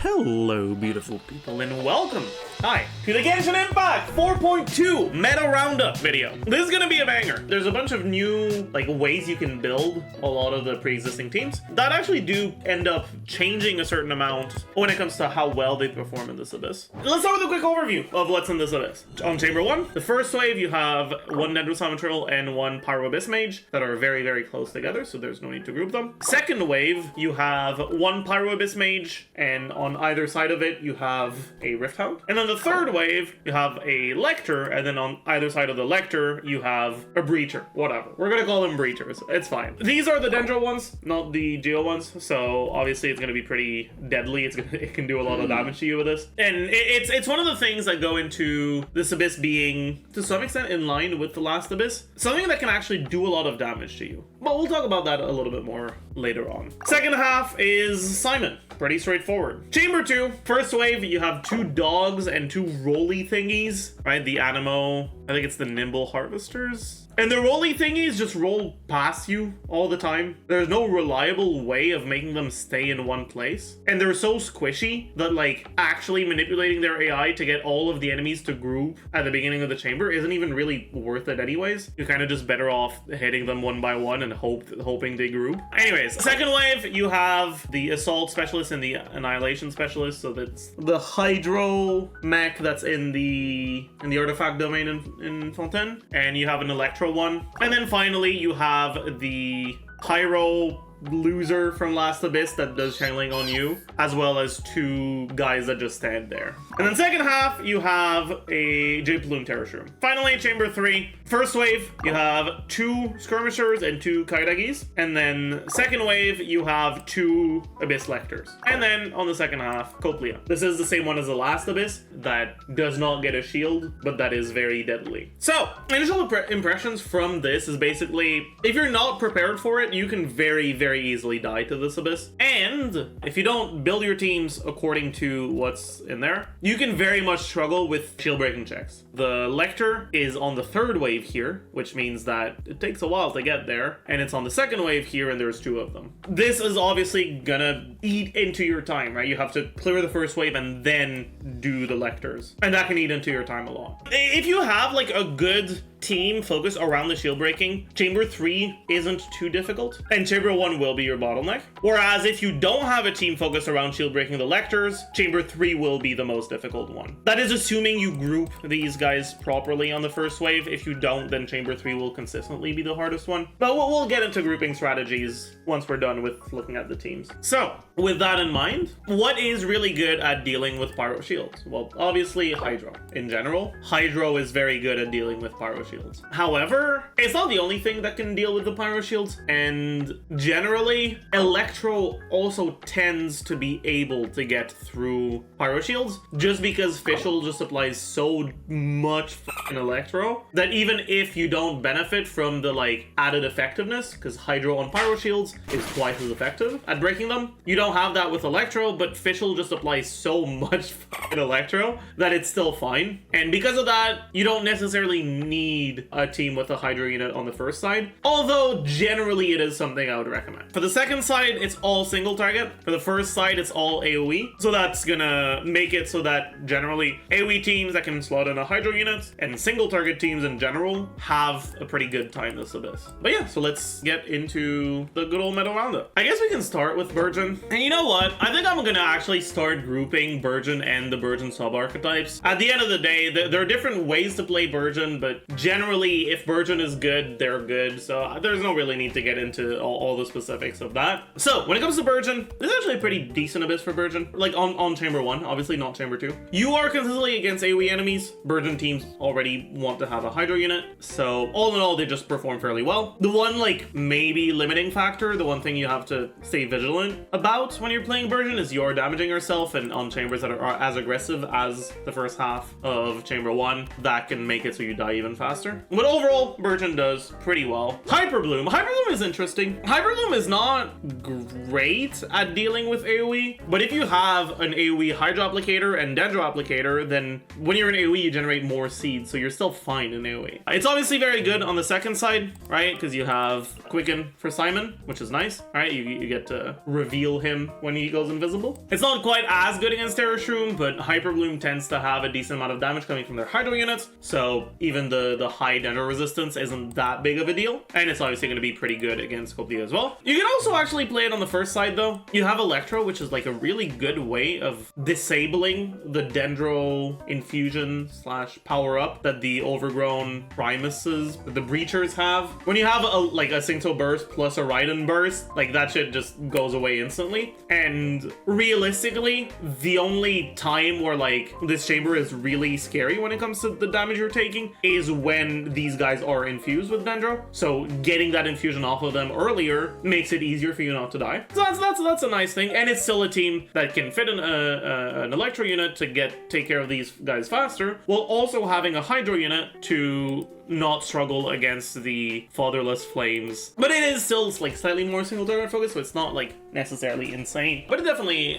Hello, beautiful people, and welcome, to the Genshin Impact 4.2 Meta Roundup video. This is gonna be a banger. There's a bunch of new, ways you can build a lot of the pre-existing teams that actually do end up changing a certain amount when it comes to how well they perform in this Abyss. Let's start with a quick overview of what's in this Abyss. On Chamber 1, the first wave, you have one Nilou Summoner and one Pyro Abyss Mage that are very, very close together, so there's no need to group them. Second wave, you have one Pyro Abyss Mage, and on either side of it, you have a Rift Hound. And then the third wave, you have a Lector, and then on either side of the Lector, you have a Breacher. Whatever. We're gonna call them Breachers. It's fine. These are the Dendro ones, not the Geo ones, so obviously it's gonna be pretty deadly. It can do a lot of damage to you with this. And it's one of the things that go into this Abyss being, to some extent, in line with the last Abyss. Something that can actually do a lot of damage to you. But we'll talk about that a little bit more later on. Second half is Simon. Pretty straightforward. Chamber 2, first wave, you have two dogs and two rolly thingies, right? The Animo, I think it's the Nimble Harvesters. And the rolly thingies just roll past you all the time. There's no reliable way of making them stay in one place. And they're so squishy that actually manipulating their AI to get all of the enemies to group at the beginning of the chamber isn't even really worth it anyways. You're kind of just better off hitting them one by one and hoping they group. Anyways, second wave, you have the Assault Specialist and the Annihilation Specialist. So that's the Hydro mech that's in the Artifact domain in Fontaine. And you have an Electro one. And then finally, you have the Pyro loser from last Abyss that does channeling on you, as well as two guys that just stand there. And then second half, you have a Hyperbloom Terror Shroom. Finally, Chamber 3, first wave, you have two Skirmishers and two Kaidagis. And then second wave, you have two Abyss Lectors. And then on the second half, Coplia. This is the same one as the last Abyss that does not get a shield, but that is very deadly. So, initial impressions from this is basically, if you're not prepared for it, you can very easily die to this Abyss. And if you don't build your teams according to what's in there, you can very much struggle with shield breaking checks. The Lector is on the third wave here, which means that it takes a while to get there, and it's on the second wave here, and there's two of them. This is obviously gonna eat into your time, right? You have to clear the first wave and then do the Lectors, and that can eat into your time a lot. If you have a good team focus around the shield breaking, Chamber 3 isn't too difficult, and Chamber 1 will be your bottleneck. Whereas if you don't have a team focus around shield breaking the Lectors, Chamber 3 will be the most difficult one. That is assuming you group these guys properly on the first wave. If you don't, then Chamber 3 will consistently be the hardest one. But we'll get into grouping strategies once we're done with looking at the teams. So, with that in mind, what is really good at dealing with Pyro Shields? Well, obviously Hydro. In general, Hydro is very good at dealing with Pyro Shields. However, it's not the only thing that can deal with the Pyro Shields, and generally, Electro also tends to be able to get through Pyro Shields, just because Fischl just applies so much fucking Electro that even if you don't benefit from the added effectiveness, because Hydro on Pyro Shields is twice as effective at breaking them, you don't have that with Electro, but Fischl just applies so much fucking Electro that it's still fine. And because of that, you don't necessarily need a team with a Hydro unit on the first side, although generally it is something I would recommend. For the second side, it's all single target. For the first side, it's all AoE, so that's gonna make it so that generally AoE teams that can slot in a Hydro unit and single target teams in general have a pretty good time this Abyss. But yeah, so let's get into the good old Meta Roundup. I guess we can start with Burgeon. And you know what? I think I'm gonna actually start grouping Burgeon and the Burgeon sub-archetypes. At the end of the day, there are different ways to play Burgeon, but generally, if Burgeon is good, they're good. So there's no really need to get into all the specifics of that. So when it comes to Burgeon, this is actually a pretty decent Abyss for Burgeon. On Chamber 1, obviously not Chamber 2. You are consistently against AoE enemies. Burgeon teams already want to have a Hydro unit. So all in all, they just perform fairly well. The one maybe limiting factor, the one thing you have to stay vigilant about when you're playing Burgeon is you're damaging yourself, and on chambers that are as aggressive as the first half of Chamber 1, that can make it so you die even faster. faster. But overall, Burgeon does pretty well. Hyperbloom. Hyperbloom is interesting. Hyperbloom is not great at dealing with AoE, but if you have an AoE Hydro Applicator and Dendro Applicator, then when you're in AoE, you generate more seeds, so you're still fine in AoE. It's obviously very good on the second side, right? Because you have Quicken for Simon, which is nice, right? You get to reveal him when he goes invisible. It's not quite as good against Terror Shroom, but Hyperbloom tends to have a decent amount of damage coming from their Hydro units, so even the high Dendro resistance isn't that big of a deal, and it's obviously going to be pretty good against Coplea as well. You can also actually play it on the first side though. You have Electro, which is like a really good way of disabling the Dendro infusion slash power up that the overgrown Primuses, the Breachers have. When you have a Syncto burst plus a Raiden burst, like that shit just goes away instantly. And realistically, the only time where like this chamber is really scary when it comes to the damage you're taking is when these guys are infused with Dendro. So getting that infusion off of them earlier makes it easier for you not to die. So that's a nice thing, and it's still a team that can fit an Electro unit to take care of these guys faster, while also having a Hydro unit to not struggle against the Fatherless Flames. But it is still like slightly more single target focus, so it's not like necessarily insane. But it definitely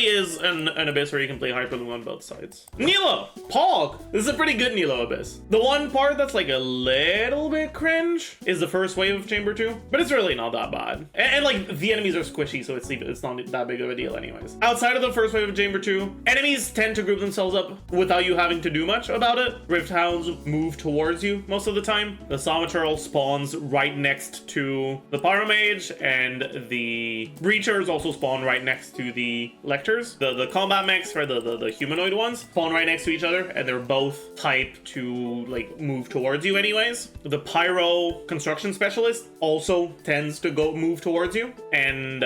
is an abyss where you can play Hyperloom on both sides. Nilou! Pog! This is a pretty good Nilou abyss. The one part that's like a little bit cringe is the first wave of Chamber 2, but it's really not that bad. And like the enemies are squishy, so it's not that big of a deal anyways. Outside of the first wave of Chamber 2, enemies tend to group themselves up without you having to do much about it. Rift Hounds move towards you most of the time. The Somaturl spawns right next to the Pyromage, and the Breachers also spawn right next to the Lectors. The combat mechs, for the humanoid ones, spawn right next to each other, and they're both type to like move towards you anyways. The Pyro Construction Specialist also tends to move towards you, and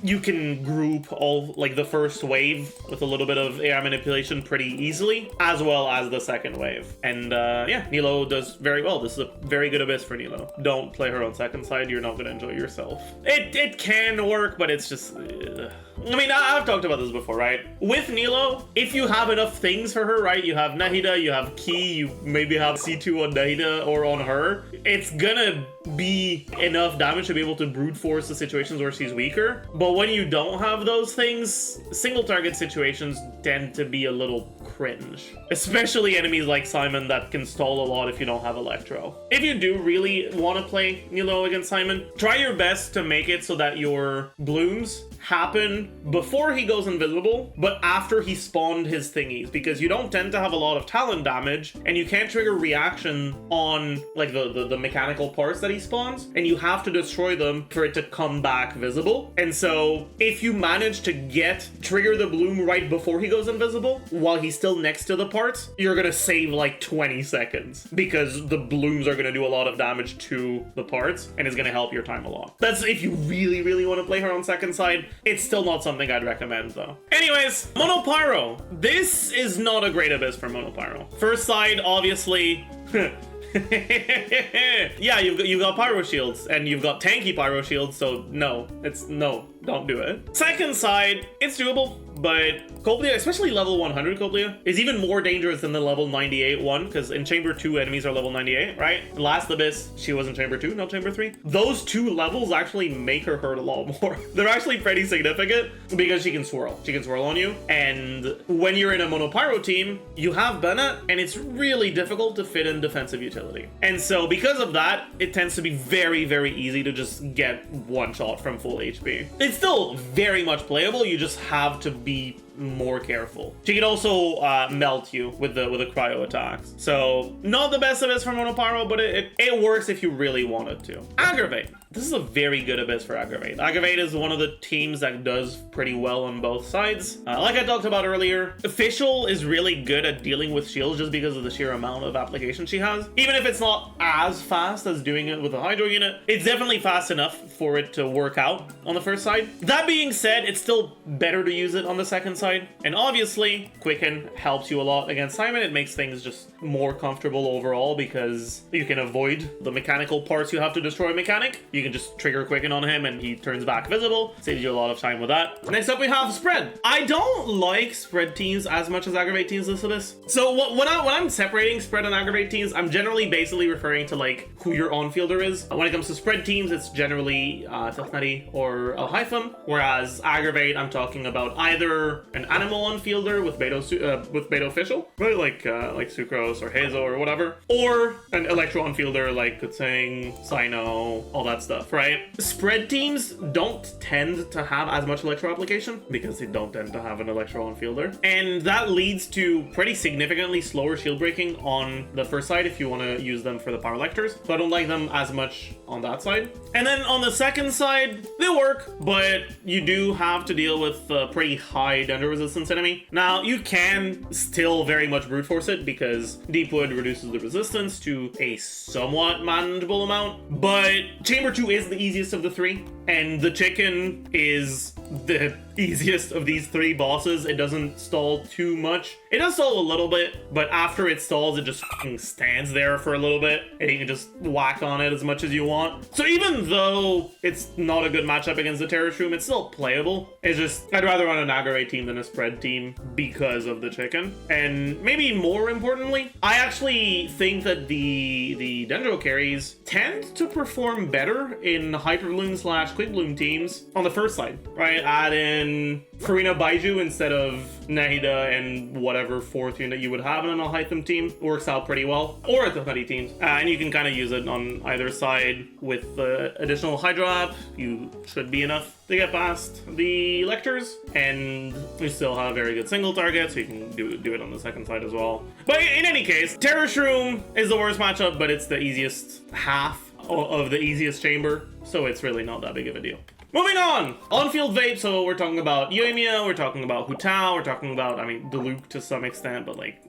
you can group all like the first wave with a little bit of AI manipulation pretty easily, as well as the second wave. And yeah, Nilou does very well. This is a very good abyss for Nilou. Don't play her on second side, you're not going to enjoy yourself. It can work, but it's just I mean, I've talked about this before, right? With Nilou, if you have enough things for her, right? You have Nahida, you have Ki, you maybe have C2 on Nahida or on her. It's gonna be enough damage to be able to brute force the situations where she's weaker. But when you don't have those things, single target situations tend to be a little cringe. Especially enemies like Simon that can stall a lot if you don't have Electro. If you do really want to play Nilou against Simon, try your best to make it so that your blooms happen before he goes invisible, but after he spawned his thingies, because you don't tend to have a lot of talent damage, and you can't trigger reaction on like the mechanical parts that he spawns, and you have to destroy them for it to come back visible. And so if you manage to trigger the bloom right before he goes invisible while he's still next to the parts, you're gonna save like 20 seconds, because the blooms are gonna do a lot of damage to the parts, and it's gonna help your time a lot. That's if you really want to play her on second side. It's still not something I'd recommend though. Anyways, Mono Pyro. This is not a great abyss for Mono Pyro. First side, obviously. Yeah, you've got Pyro Shields, and you've got tanky Pyro Shields, so no, don't do it. Second side, it's doable, but Coplea, especially level 100 Coplea, is even more dangerous than the level 98 one, because in Chamber 2, enemies are level 98, right? The last Abyss, she was in Chamber 2, not Chamber 3. Those two levels actually make her hurt a lot more. They're actually pretty significant, because she can swirl. She can swirl on you, and when you're in a Mono Pyro team, you have Bennett, and it's really difficult to fit in defensive utility. And so because of that, it tends to be very easy to just get one shot from full HP. It's still very much playable, you just have to be more careful. She can also melt you with the cryo attacks. So not the best abyss for Mono Pyro, but it works if you really wanted to. Aggravate. This is a very good abyss for Aggravate. Aggravate is one of the teams that does pretty well on both sides. Like I talked about earlier, Official is really good at dealing with shields just because of the sheer amount of application she has. Even if it's not as fast as doing it with a Hydro unit, it's definitely fast enough for it to work out on the first side. That being said, it's still better to use it on the second side, side. And obviously, Quicken helps you a lot against Simon. It makes things just more comfortable overall because you can avoid the mechanical parts you have to destroy a mechanic. You can just trigger Quicken on him and he turns back visible. Saves you a lot of time with that. Next up we have Spread. I don't like Spread teams as much as Aggravate teams this. So when I'm separating Spread and Aggravate teams, I'm generally basically referring to like who your on-fielder is. When it comes to Spread teams, it's generally Toughnutty or Alhytham, whereas Aggravate, I'm talking about either an animal on-fielder with Beto Official, right? Like Sucrose or Hazo or whatever, or an Electro on-fielder like Kutsing, Sino, all that stuff, right? Spread teams don't tend to have as much Electro application because they don't tend to have an Electro on-fielder, and that leads to pretty significantly slower shield breaking on the first side if you want to use them for the power lectors. So I don't like them as much on that side. And then on the second side, they work, but you do have to deal with a pretty high Dendro resistance enemy. Now, you can still very much brute force it because Deepwood reduces the resistance to a somewhat manageable amount, but Chamber 2 is the easiest of the three, and the chicken is the easiest of these three bosses. It doesn't stall too much. It does stall a little bit, but after it stalls, it just fucking stands there for a little bit, and you can just whack on it as much as you want. So even though it's not a good matchup against the Terror Shroom, it's still playable. It's just, I'd rather run an Aggravate team than a Spread team because of the chicken. And maybe more importantly, I actually think that the Dendro carries tend to perform better in Hyperbloom / Quick Bloom teams on the first side, right? Add in Furina Baiju instead of Nahida and whatever fourth unit you would have in an Alhytham team. Works out pretty well. Or at the Honey teams. And you can kind of use it on either side with the additional Hydro app. You should be enough to get past the Lectors, and you still have a very good single target, so you can do it on the second side as well. But in any case, Terror Shroom is the worst matchup, but it's the easiest half of the easiest chamber, so it's really not that big of a deal. Moving on Field Vape, so we're talking about Yoimiya, we're talking about Hu Tao, we're talking about, I mean, Diluc to some extent, but like,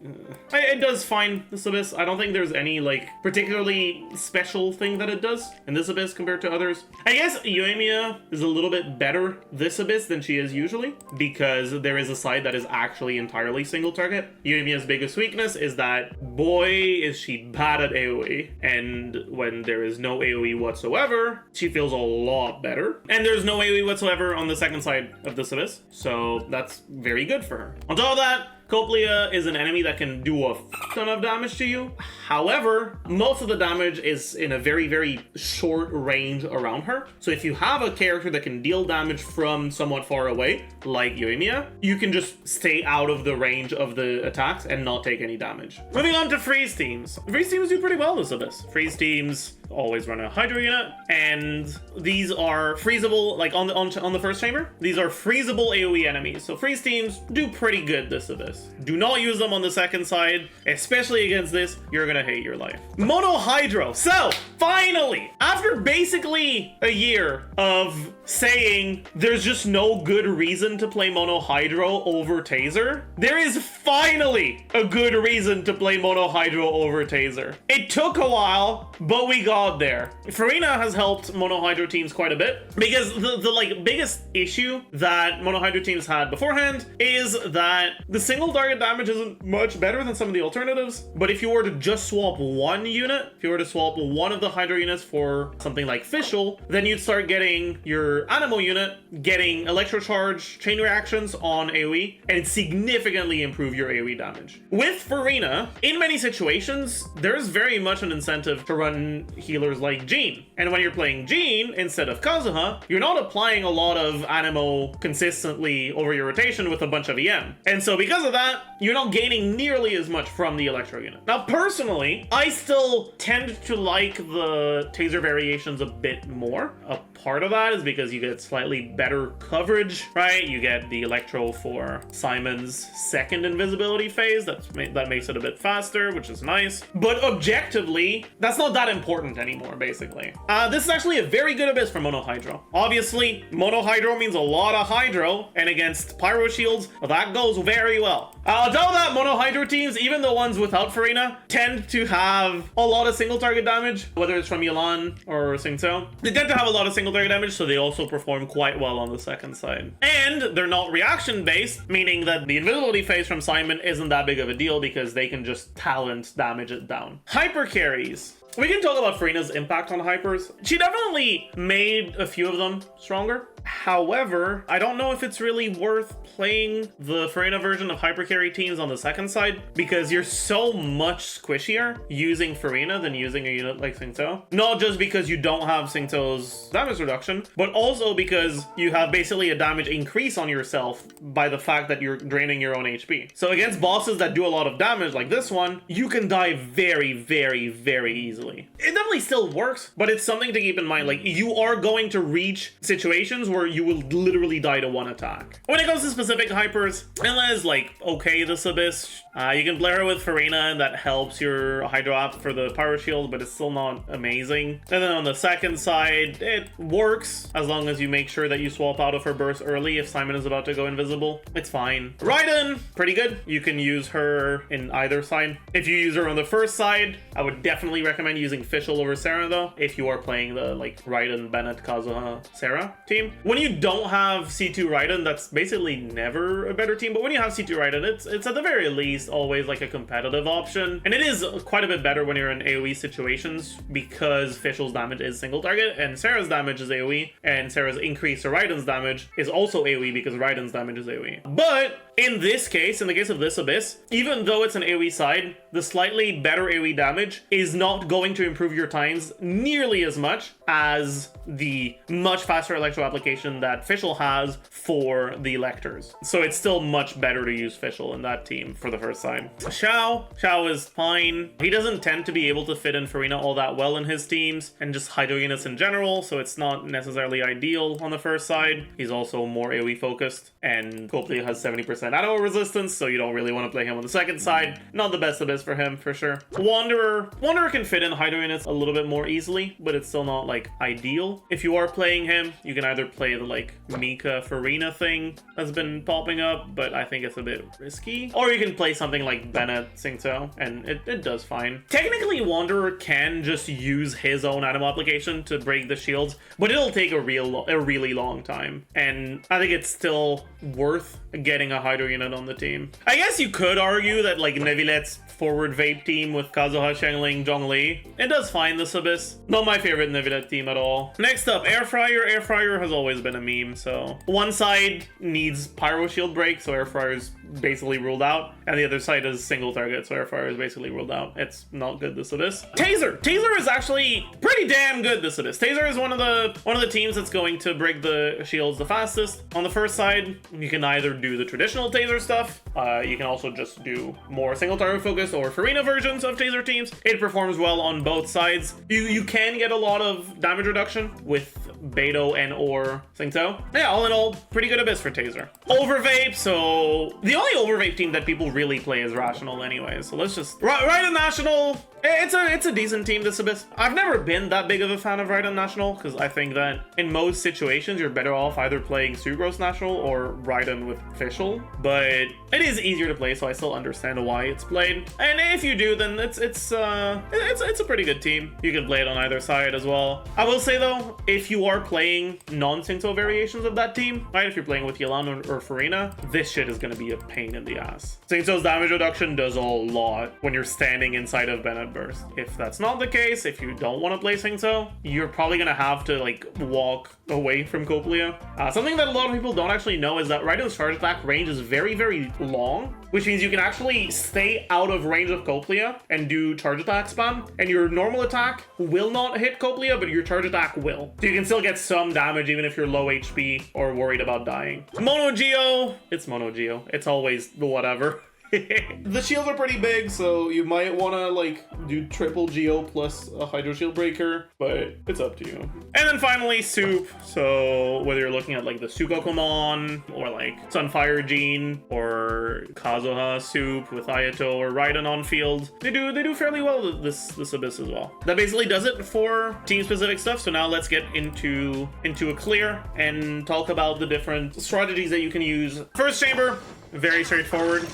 it does fine, this Abyss. I don't think there's any, like, particularly special thing that it does in this Abyss compared to others. I guess Yoimiya is a little bit better this Abyss than she is usually, because there is a side that is actually entirely single target. Yoimiya's biggest weakness is that, boy, is she bad at AoE, and when there is no AoE whatsoever, she feels a lot better. And there's no AoE whatsoever on the second side of this Abyss, so that's very good for her. On top of that, Coplia is an enemy that can do a ton of damage to you. However, most of the damage is in a very, very short range around her. So if you have a character that can deal damage from somewhat far away, like Yoimiya, you can just stay out of the range of the attacks and not take any damage. Moving on to Freeze teams. Freeze teams do pretty well this Abyss. Freeze teams always run a Hydro unit, and these are freezable, like on the first chamber, these are freezable AoE enemies. So Freeze teams do pretty good this Abyss. Do not use them on the second side, especially against this. You're gonna hate your life. Mono Hydro. So finally, after basically a year of saying there's just no good reason to play Mono Hydro over Taser, there is finally a good reason to play Mono Hydro over Taser. It took a while, but we got there. Furina has helped Mono Hydro teams quite a bit because the like biggest issue that Mono Hydro teams had beforehand is that the single target damage isn't much better than some of the alternatives, but if you were to just swap one unit, if you were to swap one of the Hydro units for something like Fischl, then you'd start getting your Animal unit getting Electrocharge chain reactions on AoE, and it'd significantly improve your AoE damage. With Furina, in many situations, there's very much an incentive to run healers like Jean. And when you're playing Jean instead of Kazuha, you're not applying a lot of Animo consistently over your rotation with a bunch of EM. And so because of that, you're not gaining nearly as much from the Electro unit. Now, personally, I still tend to like the Taser variations a bit more. A part of that is because you get slightly better coverage, right? You get the Electro for Simon's second invisibility phase. That makes it a bit faster, which is nice. But objectively, that's not that important anymore, basically. This is actually a very good Abyss for Mono Hydro. Obviously, Mono Hydro means a lot of Hydro, and against Pyro shields, that goes very well. On top of that, mono hydro teams, even the ones without Furina, tend to have a lot of single target damage, whether it's from Yelan or Xiao. They tend to have a lot of single target damage, so they also perform quite well on the second side. And they're not reaction based, meaning that the invisibility phase from Simon isn't that big of a deal because they can just talent damage it down. Hyper carries. We can talk about Furina's impact on hypers. She definitely made a few of them stronger. However, I don't know if it's really worth playing the Furina version of hypercarry teams on the second side because you're so much squishier using Furina than using a unit like Xiao. Not just because you don't have Xiao's damage reduction, but also because you have basically a damage increase on yourself by the fact that you're draining your own HP. So against bosses that do a lot of damage like this one, you can die very, very, very easily. It definitely still works, but it's something to keep in mind. Like, you are going to reach situations where you will literally die to one attack. When it comes to specific hypers, Ella is like, okay, this Abyss. You can play her with Furina, and that helps your Hydro App for the Pyro Shield, but it's still not amazing. And then on the second side, it works as long as you make sure that you swap out of her burst early if Simon is about to go invisible. It's fine. Raiden, pretty good. You can use her in either side. If you use her on the first side, I would definitely recommend using Fischl over Sarah though, if you are playing the like Raiden, Bennett, Kazuha, Sarah team. When you don't have C2 Raiden, that's basically never a better team, but when you have C2 Raiden, it's at the very least always like a competitive option. And it is quite a bit better when you're in AoE situations because Fischl's damage is single target and Sarah's damage is AoE, and Sarah's increase to Raiden's damage is also AoE because Raiden's damage is AoE. But in this case, in the case of this Abyss, even though it's an AoE side, the slightly better AoE damage is not going to improve your times nearly as much as the much faster electro application that Fischl has for the electors. So it's still much better to use Fischl in that team for the first side. Xiao is fine. He doesn't tend to be able to fit in Furina all that well in his teams and just hydro units in general, so it's not necessarily ideal on the first side. He's also more AoE focused, and Copley has 70% AoE resistance, so you don't really want to play him on the second side. Not the best Abyss for him, for sure. Wanderer can fit in hydro units a little bit more easily, but it's still not like ideal. If you are playing him, you can either play the like Mika Furina thing that's been popping up, but I think it's a bit risky. Or you can play something like Bennett Xiao, and it does fine. Technically, Wanderer can just use his own animal application to break the shields, but it'll take a really long time. And I think it's still worth getting a hydro unit on the team. I guess you could argue that like Neuvillette's forward vape team with Kazuha, Xiangling, Zhongli, it does fine this Abyss. Not my favorite Neuvillette team at all. Next up, Air Fryer. Air Fryer has always been a meme, so one side needs Pyro Shield break, so Air Fryer is basically ruled out, and the other side is single target, so Air Fryer is basically ruled out. It's not good this Abyss. Taser is actually pretty damn good this Abyss. Taser is one of the teams that's going to break the shields the fastest. On the first side, you can either do the traditional Taser stuff, you can also just do more single target focus or Furina versions of Taser teams. It performs well on both sides. You can get a lot of damage reduction with Beidou and or Xiao. Yeah, all in all, pretty good Abyss for Taser. Overvape, so the only Overvape team that people really play is Rational anyway, so let's just... Raiden National, it's a decent team, this Abyss. I've never been that big of a fan of Raiden National, because I think that in most situations, you're better off either playing Sucrose National or Raiden with Fischl, but it is easier to play, so I still understand why it's played. And if you do, then it's a pretty good team. You can play it on either side as well. I will say though, if you are playing non-Xingqiu variations of that team, right, if you're playing with Yelan or Furina, this shit is gonna be a pain in the ass. Xingqiu's damage reduction does a lot when you're standing inside of Bennett Burst. If that's not the case, if you don't want to play Xingqiu, you're probably gonna have to like walk away from Coplia. Something that a lot of people don't actually know is that Raiden's charge attack range is very, very long, which means you can actually stay out of range of Coplia and do charge attack spam, and your normal attack will not hit Coplia, but your charge attack will. So you can still get some damage even if you're low HP or worried about dying. Mono Geo, it's Mono Geo. It's always the whatever. The shields are pretty big, so you might want to like do triple Geo plus a Hydro Shield Breaker, but it's up to you. And then finally, Soup. So whether you're looking at like the Sukokomon or like Sunfire Gene or Kazuha Soup with Ayato or Raiden on field, they do fairly well this Abyss as well. That basically does it for team specific stuff. So now let's get into a clear and talk about the different strategies that you can use. First chamber, very straightforward.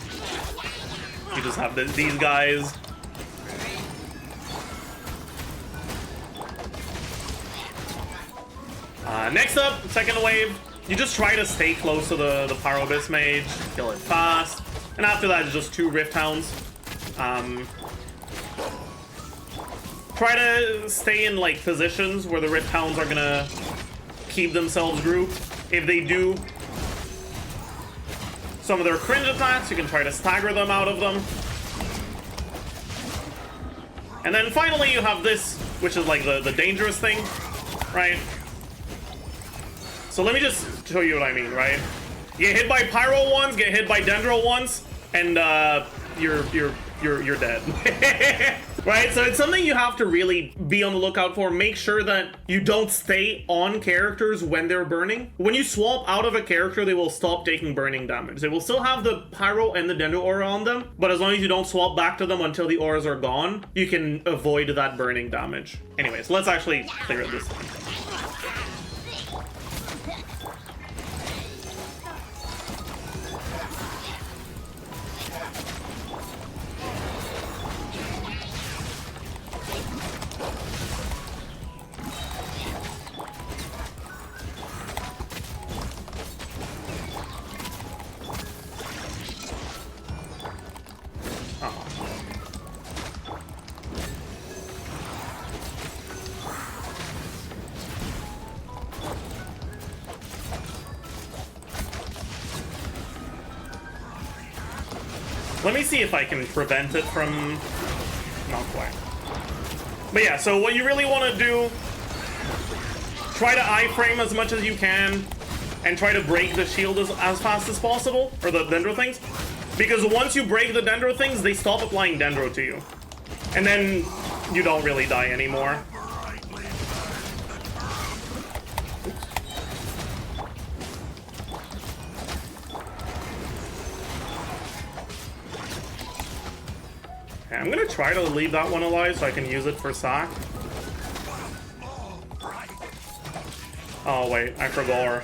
You just have these guys. Next up, second wave, you just try to stay close to the Pyro Abyss Mage, kill it fast, and after that, it's just 2 Rift Hounds. Try to stay in like positions where the Rift Hounds are gonna keep themselves grouped. If they do some of their cringe attacks, you can try to stagger them out of them. And then finally you have this, which is like the dangerous thing, right? So let me just show you what I mean, right? Get hit by Pyro once, get hit by Dendro once, and you're dead. Right? So it's something you have to really be on the lookout for. Make sure that you don't stay on characters when they're burning. When you swap out of a character, they will stop taking burning damage. They will still have the Pyro and the Dendro aura on them, but as long as you don't swap back to them until the auras are gone, you can avoid that burning damage. Anyways, let's actually clear this thing. Let me see if I can prevent it from... Not quite. But yeah, so what you really want to do, try to iframe as much as you can, and try to break the shield as fast as possible, or the Dendro things. Because once you break the Dendro things, they stop applying Dendro to you. And then you don't really die anymore. I'm gonna try to leave that one alive so I can use it for sack. Oh wait, I forgot.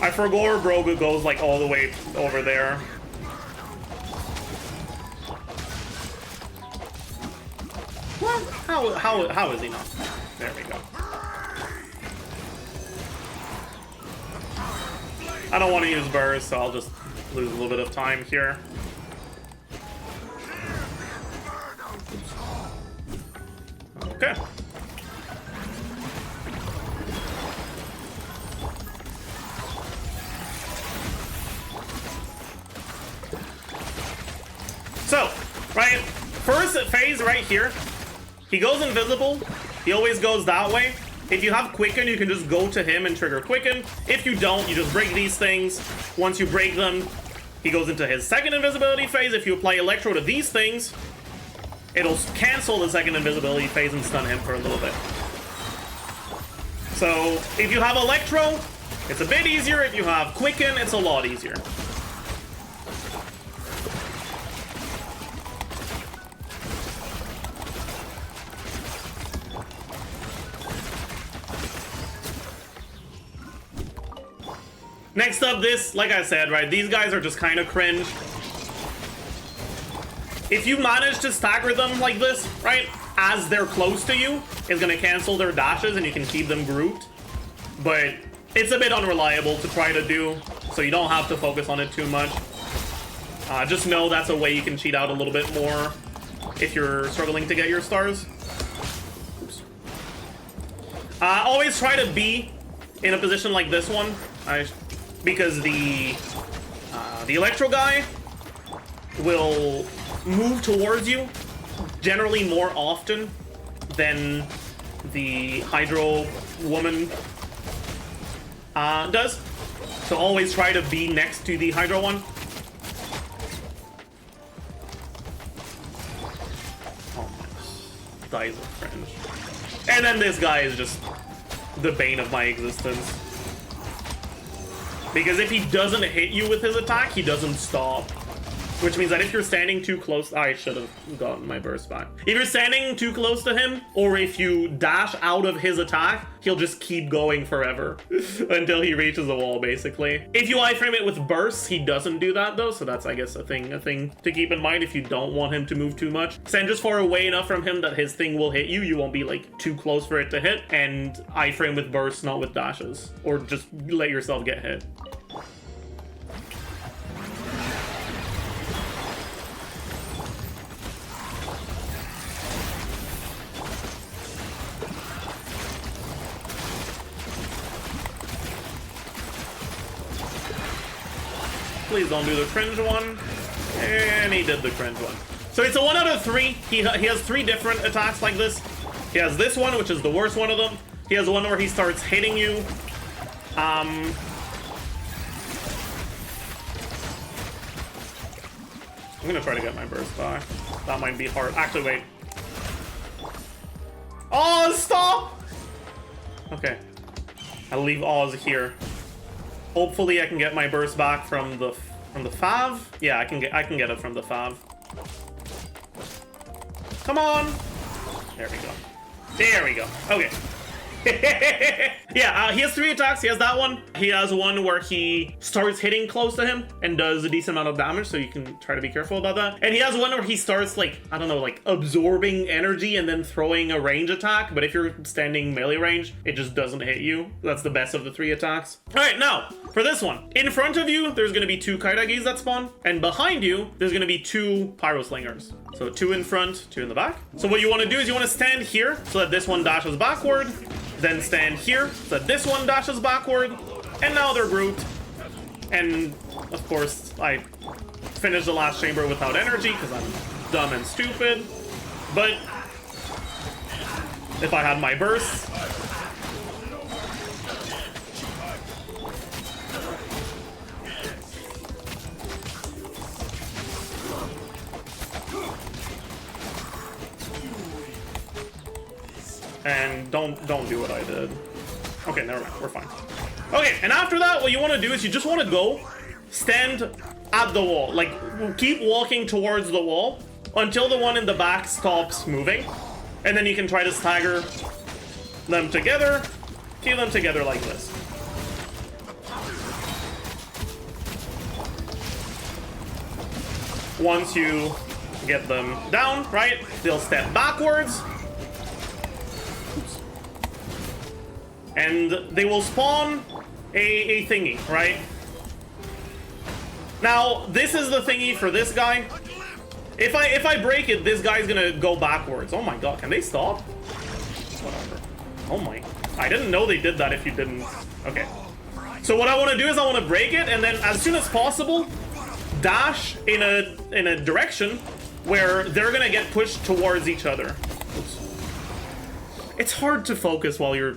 Brogu goes like all the way over there. What? How is he not? There we go. I don't want to use burst, so I'll just lose a little bit of time here. Okay. So, right, first phase right here, he goes invisible. He always goes that way. If you have Quicken, you can just go to him and trigger Quicken. If you don't, you just break these things. Once you break them, he goes into his second invisibility phase. If you apply Electro to these things, it'll cancel the second invisibility phase and stun him for a little bit. So, if you have Electro, it's a bit easier. If you have Quicken, it's a lot easier. Next up, this, like I said, right, these guys are just kind of cringe. If you manage to stagger them like this, right, as they're close to you, it's gonna cancel their dashes and you can keep them grouped. But it's a bit unreliable to try to do, so you don't have to focus on it too much. Just know that's a way you can cheat out a little bit more if you're struggling to get your stars. Oops. Always try to be in a position like this one, because the Electro guy will move towards you generally more often than the Hydro woman does. So always try to be next to the Hydro one. Oh my, dies of cringe. And then this guy is just the bane of my existence. Because if he doesn't hit you with his attack, he doesn't stop. Which means that if you're standing too close, I should have gotten my burst back. If you're standing too close to him, or if you dash out of his attack, he'll just keep going forever until he reaches the wall, basically. If you iframe it with bursts, he doesn't do that though, so that's, I guess, a thing to keep in mind if you don't want him to move too much. Stand just far away enough from him that his thing will hit you. You won't be like too close for it to hit, and iframe with bursts, not with dashes, or just let yourself get hit. Please don't do the cringe one. And he did the cringe one. So it's a 1 out of 3. He has 3 different attacks like this. He has this one, which is the worst one of them. He has one where he starts hitting you. I'm gonna try to get my burst back. That might be hard. Actually, wait. Oh, stop! Okay. I'll leave Oz here. Hopefully I can get my burst back from the fav. Yeah, I can get it from the fav. Come on. There we go. There we go. Okay. Yeah, he has 3 attacks. He has that one. He has one where he starts hitting close to him and does a decent amount of damage, so you can try to be careful about that. And he has one where he starts, like, I don't know, like absorbing energy and then throwing a range attack, but if you're standing melee range, it just doesn't hit you. That's the best of the 3 attacks. All right, now, for this one. In front of you, there's gonna be 2 Kaidagis that spawn, and behind you, there's gonna be 2 Pyro Slingers. So 2 in front, 2 in the back. So what you wanna do is you wanna stand here so that this one dashes backward, then stand here so that this one dashes backward, and now they're grouped. And of course, I finished the last chamber without energy because I'm dumb and stupid. But if I had my burst, and don't do what I did. Okay, never mind, we're fine. Okay, and after that, what you want to do is you just want to go stand at the wall. Like, keep walking towards the wall until the one in the back stops moving. And then you can try to stagger them together, keep them together like this. Once you get them down, right, they'll step backwards. And they will spawn a thingy, right? Now, this is the thingy for this guy. If I break it, this guy's gonna go backwards. Oh my god, can they stop? Whatever. Oh my. I didn't know they did that if you didn't. Okay. So what I want to do is I want to break it, and then as soon as possible, dash in a direction where they're gonna get pushed towards each other. Oops. It's hard to focus while you're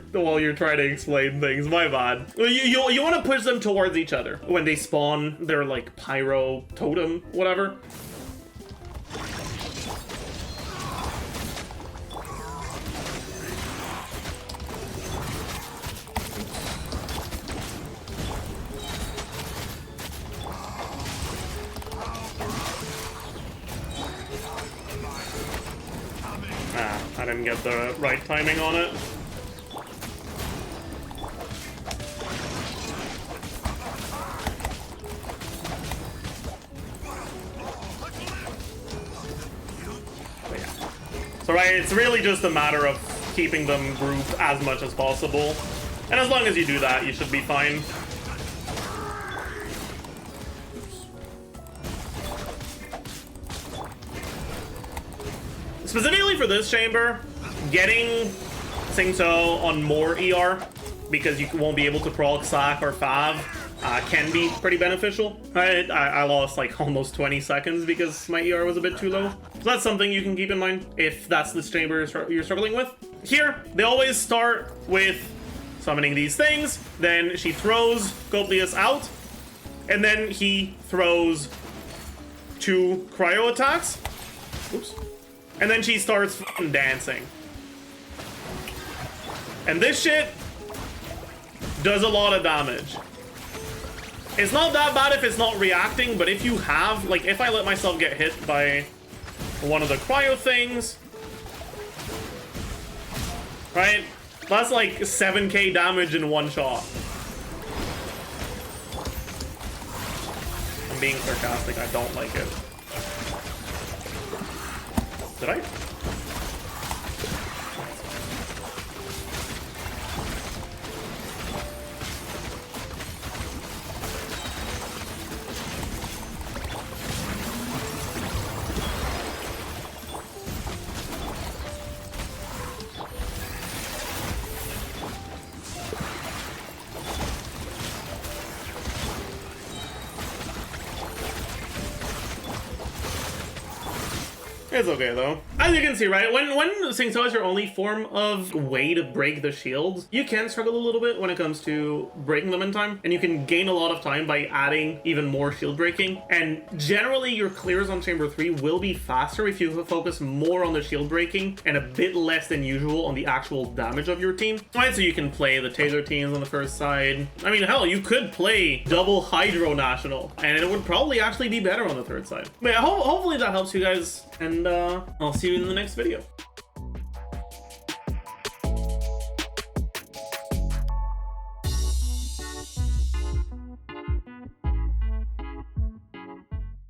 trying to explain things. My bad. You want to push them towards each other when they spawn their like pyro totem, whatever. I didn't get the right timing on it. But yeah. So right, it's really just a matter of keeping them grouped as much as possible. And as long as you do that, you should be fine. Specifically for this chamber, getting Singto on more ER, because you won't be able to proc Sack or Fav, can be pretty beneficial. I lost like almost 20 seconds because my ER was a bit too low. So that's something you can keep in mind if that's this chamber you're struggling with. Here, they always start with summoning these things, then she throws Copious out, and then he throws 2 cryo attacks. Oops. And then she starts fucking dancing. And this shit does a lot of damage. It's not that bad if it's not reacting, but if you have, like, if I let myself get hit by one of the cryo things, right? That's like 7k damage in one shot. I'm being sarcastic, I don't like it. Did I? It's okay though. As you can see, right, when Xingqiu is your only form of way to break the shields, you can struggle a little bit when it comes to breaking them in time, and you can gain a lot of time by adding even more shield breaking. And generally, your clears on Chamber 3 will be faster if you focus more on the shield breaking and a bit less than usual on the actual damage of your team. Right, so you can play the Taser teams on the first side. I mean, hell, you could play double Hydro National, and it would probably actually be better on the third side. But yeah, hopefully that helps you guys, and I'll see you in the next video.